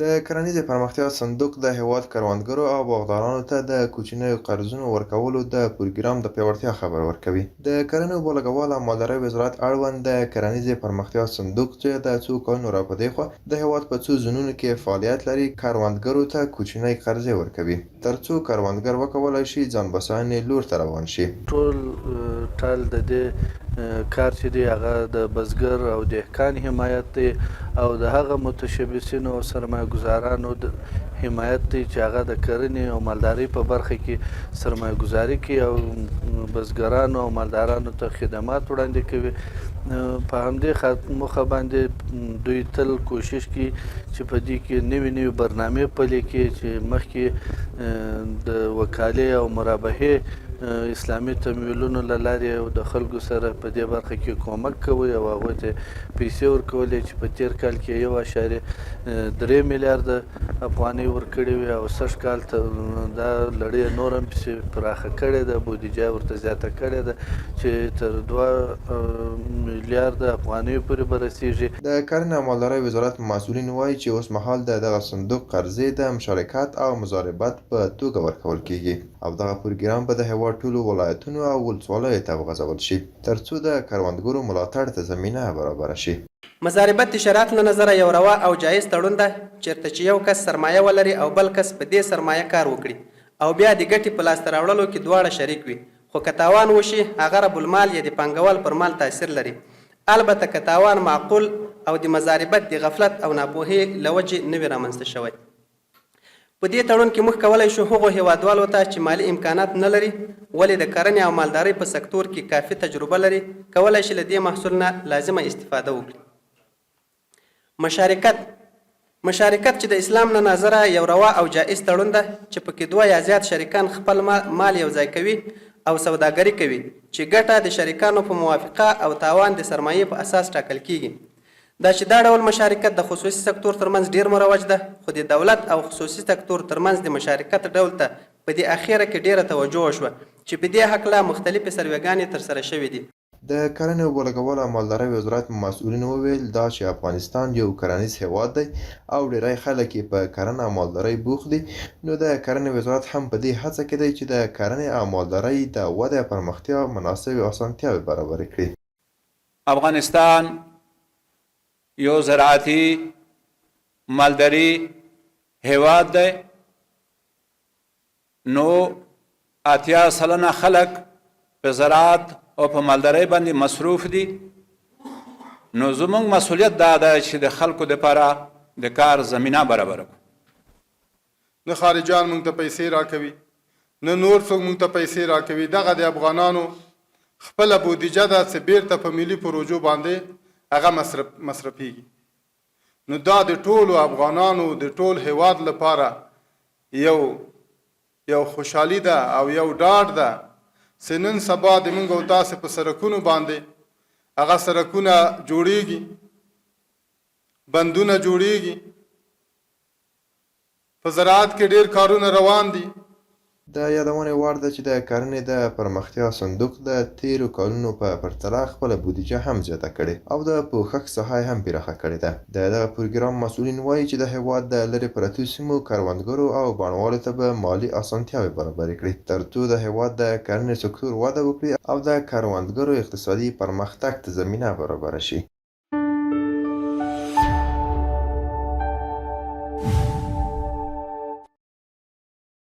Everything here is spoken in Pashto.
د کرنیزې پرمختیا صندوق د هېواد کروندګرو او باغدارانو ته د کوچنیو قرضونو ورکولو د پروګرام د پیاوړتیا خبر ورکوي. د کرنې اوبه لګول او مالدارۍ وزارت اړوند د کرنیزې پرمختیا صندوق چې د څو کلونو راپدې خوا د هېواد په څو زونونو کې فعالیت لري کروندګرو ته کوچنۍ قرضې ورکوي ترڅو کروندګر وکولای شي ځان بسیاینې لور ته روان شي. ټول د دې کار چې دی هغه د بزګر او دهقان حمایت دی او د هغه متشبثینو او سرمایه ګزارانو حمایت دی چې هغه د کرنې او مالدارۍ په برخه کې سرمایه ګزاري کوي او بزګرانو او مالدارانو ته خدمات وړاندې کوي. په همدې موخه باندې دوی تل کوشش کوي چې په دې کې نوې برنامې پلي کړي چې مخکې د وکالې او مرابحې اسلامي تمویلونو له لارې د خلکو سره په دې برخه کې کومک کوي او هغوی ته پیسې ورکولې چې په تېر کال کې 1.3 میلیارده افغانۍ ورکړې وې او سږ کال ته دا لړۍ نور هم پسې پراخه کړې ده، بودیجه ورته زیاته کړې ده چې تر 2 میلیارده افغانیو پورې به رسیږي. د کرنې او مالدارۍ وزارت مسؤلین وایي چې اوس مهال د دغه صندوق قرضې د مشارکت او مضاربت په توګه ورکول کیږي او دغه پروګرام به د هېواد ټولو ولایتونو او ولسوالیو ته وغځول شي ترڅو د کروندګرو ملاتړ ته زمینه برابره شي. مضاربت د شرایط له نظره یو روا او جایز تړون ده چیرته چې یو کس سرمایه ولري او بل کس په دې سرمایه کار وکړي او بیا د ګټې په لاسته راوړلو کې دواړه شریک وي، خو که تاوان وشي هغه رب المال یا د پانګوال پر مال تاثیر لري. البته که تاوان معقول او د مضاربت د غفلت او ناپوهۍ له وجې نه وي رامنځته شوی. په دې تړون کې موږ کولی شو هغو هیوادوالو ته چې مالي امکانات نه لري ولې د کرنې او مالدارۍ په سکتور کې کافي تجربه لري کولی شي له دې محصول نه لازمه استفاده وکړي. مشارکت چې د اسلام له نظره یو روا او جایز تړون ده چې پکې 2 یا زیات شریکان خپل مال یوځای کوي او سوداګري کوي چې ګټه د شریکانو په موافقه او تاوان د سرمایې په اساس ټاکل کیږي. دا چې دا ډول مشارکت د خصوصي سکتور ترمنځ ډیر مروج ده، خو د دولت او خصوصي سکتور ترمنځ د مشارکت ډول ته په دې اخیره کې ډیره توجه وشوه چې په دې هکله مختلفې سروېګانې ترسره شوې دي. د کرنې اوبه لګول او مالدارۍ وزارت مسؤلین وویل دا چې افغانستان یو کرنیز هېواد دی او ډیری خلک یې په کرنه او مالدارۍ بوخت دي، نو د کرنې وزارت هم په دې هڅه کې دی چې د کرنې او مالدارۍ د ودې او پرمختیا مناسبې اسانتیاوې برابرې کړي. افغانستان یو زراعتي مالداري هېواد دی، نو 80% خلک په زراعت او په مالدارۍ باندې مصروف دي. نو زموږ مسؤلیت دا ده چې د خلکو دپاره د کار زمینه برابره کړو. نه خارجان موږ ته پیسې راکوي، نه نور څوک موږ ته پیسې راکوي. دغه د افغانانو خپله بودیجه ده چې بیرته په ملي پروژو باندې هغه مصرفیږي. نو دا د ټولو افغانانو د ټول هېواد لپاره یو خوشحالي ده او یو ډاډ ده چې نن سبا د موږ او تاسې په سړکونو باندې هغه سړکونه جوړیږي، بندونه جوړیږي، په زراعت کې ډیر کارونه روان دي. د یادونې وړ ده چې د کرنې د پرمختیا صندوق د تیرو کلونو په پرتله خپله بودیجه هم زیاته کړې او د پوښښ ساحه یې هم پراخه کړې ده. د دغه پروګرام مسؤلین وایي چې د هېواد د لرې پرتو سیمو کروندګرو او بڼوالو ته به مالي اسانتیاوې برابرې کړي ترڅو د هېواد د کرنې سکتور وده وکړي او د کروندګرو اقتصادي پرمختګ ته زمینه برابره شي.